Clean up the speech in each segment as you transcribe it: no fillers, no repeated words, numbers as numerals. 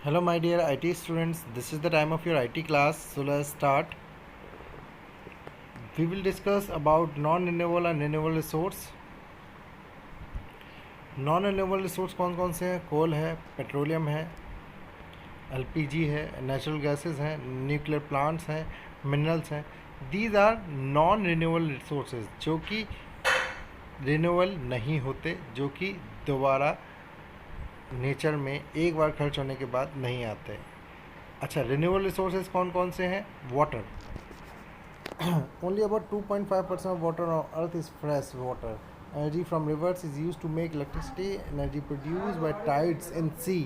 Hello my dear IT students, this is the time of your IT class, so let's start. We will discuss about non-renewable and renewable resource. Non-renewable resource कौन कौन से हैं? कोल है, petroleum है, LPG है, natural gases हैं, nuclear plants हैं, minerals हैं. These are non renewable resources जो कि रिन्यूएबल नहीं होते, जो कि दोबारा नेचर में एक बार खर्च होने के बाद नहीं आते. अच्छा, रिन्यूएबल रिसोर्सेज कौन कौन से हैं? Water. Only about 2.5% of water on Earth is fresh water. Energy from rivers is used to make electricity. Energy produced by tides in sea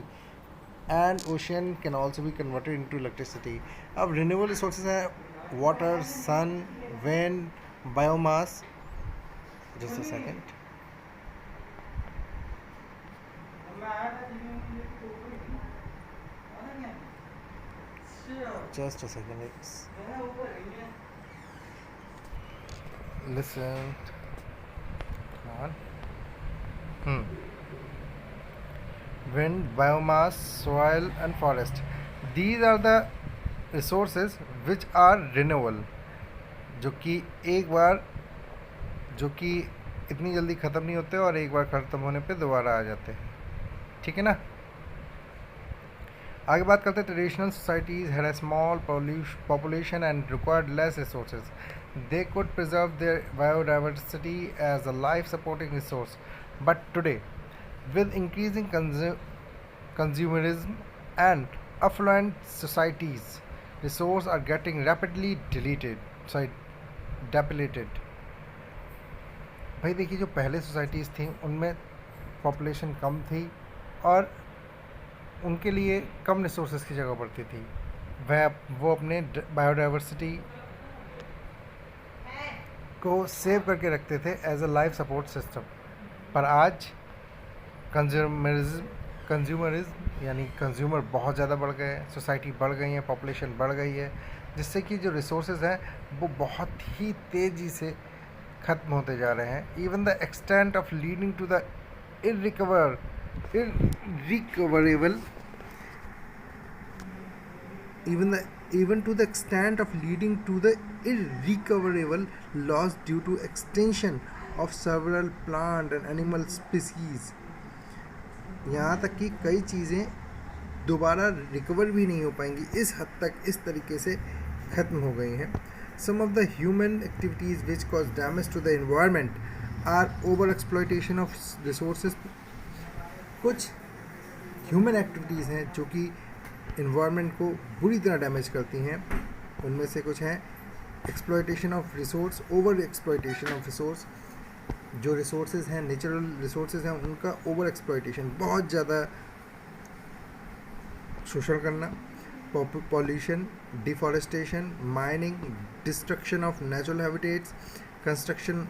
and ocean can also be converted into electricity. अब renewable resources हैं water, sun, wind, biomass. Just a second. Just a second. Listen. Come on. Wind, biomass, soil and forest. These are the resources which are renewable, जो कि इतनी जल्दी ख़त्म नहीं होते और एक बार ख़त्म होने पे दोबारा आ जाते हैं. ठीक है ना. आगे बात करते हैं. Traditional societies had a small population and required less resources. They could preserve their biodiversity as a life-supporting resource. But today, with increasing consumerism and affluent societies, resources are getting rapidly depleted. भाई देखिए, जो पहले societies थी उनमें population कम थी और उनके लिए कम रिसोर्सेज की जगह पड़ती थी. वो अपने बायोडाइवर्सिटी को सेव करके रखते थे as a life support system. पर आज कंज्यूमरिज्म यानी कंज्यूमर बहुत ज़्यादा बढ़ गए हैं, सोसाइटी बढ़ गई है, पॉपुलेशन बढ़ गई है, जिससे कि जो रिसोर्सेज हैं वो बहुत ही तेज़ी से ख़त्म होते जा रहे हैं. Even the extent of leading to the irrecoverable even to the extent of leading to the irrecoverable loss due to extinction of several plant and animal species. यहाँ तक कि कई चीज़ें दोबारा रिकवर भी नहीं हो पाएंगी, इस हद तक इस तरीके से ख़त्म हो गई हैं. Some of the human activities which cause damage to the environment are over exploitation of resources. कुछ ह्यूमन एक्टिविटीज़ हैं जो कि इन्वायरमेंट को बुरी तरह डैमेज करती हैं. उनमें से कुछ हैं exploitation of resource, over exploitation of resource. जो रिसोर्सेज हैं, नेचुरल रिसोर्सेज हैं, उनका ओवर एक्सप्लॉयटेशन, बहुत ज़्यादा शोषण करना, pollution, deforestation, mining, destruction of natural habitats, construction,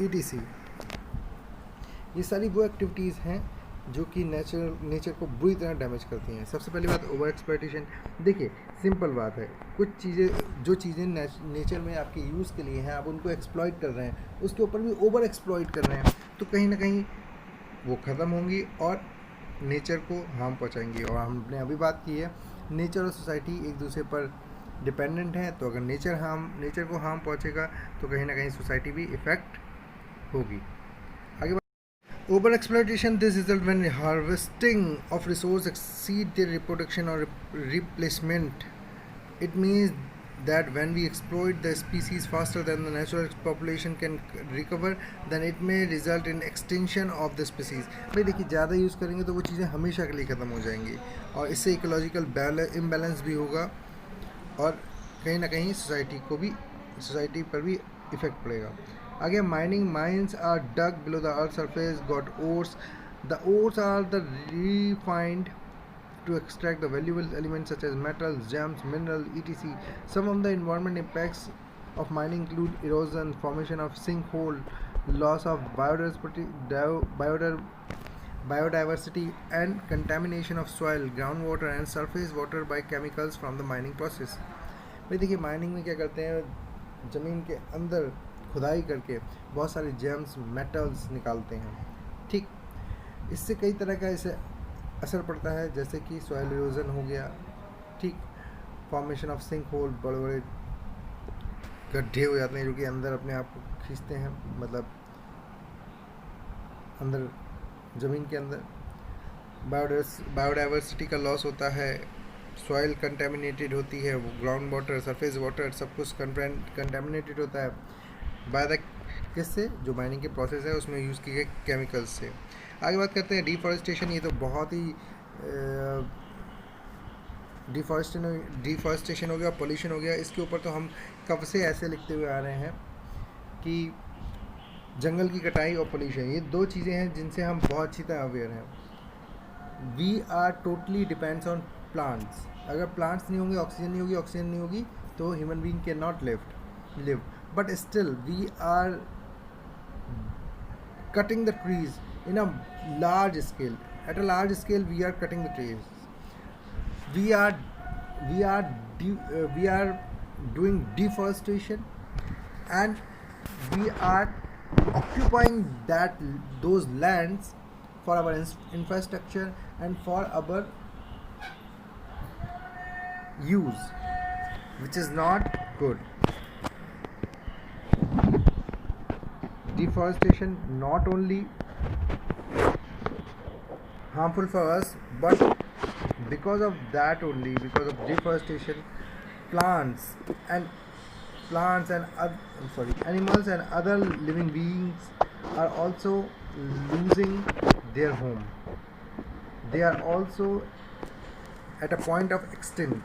etc. ये सारी वो एक्टिविटीज़ हैं जो कि नेचर को बुरी तरह डैमेज करती हैं. सबसे पहली बात ओवर एक्सप्लॉयटेशन. देखिए, सिंपल बात है, कुछ चीज़ें नेचर में आपके यूज़ के लिए हैं, आप उनको एक्सप्लॉइट कर रहे हैं, उसके ऊपर भी ओवर एक्सप्लॉइट कर रहे हैं, तो कहीं ना कहीं वो ख़त्म होंगी और नेचर को हार्म पहुंचाएंगी. और हमने अभी बात की है, नेचर और सोसाइटी एक दूसरे पर डिपेंडेंट हैं, तो अगर नेचर को हार्म पहुंचेगा तो कहीं ना कहीं सोसाइटी भी इफ़ेक्ट होगी. Over exploitation, this results when harvesting of resources exceed their reproduction or replacement. It means that when we exploit the species faster than the natural population can recover, then it may result in extinction of the species. भाई देखिए, ज़्यादा use करेंगे तो वो चीज़ें हमेशा के लिए ख़त्म हो जाएंगी और इससे इकोलॉजिकल इम्बैलेंस भी होगा और कहीं ना कहीं सोसाइटी पर भी इफ़ेक्ट पड़ेगा. Again, mines are dug below the earth's surface, got ores. The ores are refined to extract the valuable elements such as metals, gems, minerals, etc. Some of the environmental impacts of mining include erosion, formation of sinkhole, loss of biodiversity, and contamination of soil, groundwater, and surface water by chemicals from the mining process. भाई देखिए, mining में क्या करते हैं, ज़मीन के अंदर खुदाई करके बहुत सारे जेम्स, मेटल्स निकालते हैं. ठीक, इससे कई तरह का असर पड़ता है, जैसे कि सॉइल इरोजन हो गया, ठीक, फॉर्मेशन ऑफ सिंक होल, बड़े बड़े गड्ढे हो जाते हैं जो कि अंदर अपने आप को खींचते हैं, मतलब अंदर ज़मीन के अंदर। बायोडाइवर्सिटी का लॉस होता है, सॉइल कंटेमिनेटेड होती है, वो ग्राउंड वाटर, सरफेस वाटर सब कुछ कंटेमिनेटेड होता है बाय द किससे, जो माइनिंग के प्रोसेस है उसमें यूज़ किए गए केमिकल्स से। आगे बात करते हैं डिफॉरेस्टेशन। ये तो बहुत ही डिफॉरेस्टेशन हो गया, पोल्यूशन हो गया। इसके ऊपर तो हम कब से ऐसे लिखते हुए आ रहे हैं कि जंगल की कटाई और पोल्यूशन, ये दो चीज़ें हैं जिनसे हम बहुत अच्छी तरह अवेयर हैं। We are totally depends on plants. अगर प्लांट्स नहीं होंगे, ऑक्सीजन नहीं होगी, ऑक्सीजन नहीं होगी तो human being can not live. But still we are cutting the trees in a large scale. At a large scale we are cutting the trees. we are we are doing deforestation, and we are occupying those lands for our infrastructure and for our use, which is not good. Deforestation not only harmful for us, but because of that only, because of deforestation, plants and animals and other living beings are also losing their home. They are also at a point of extinct.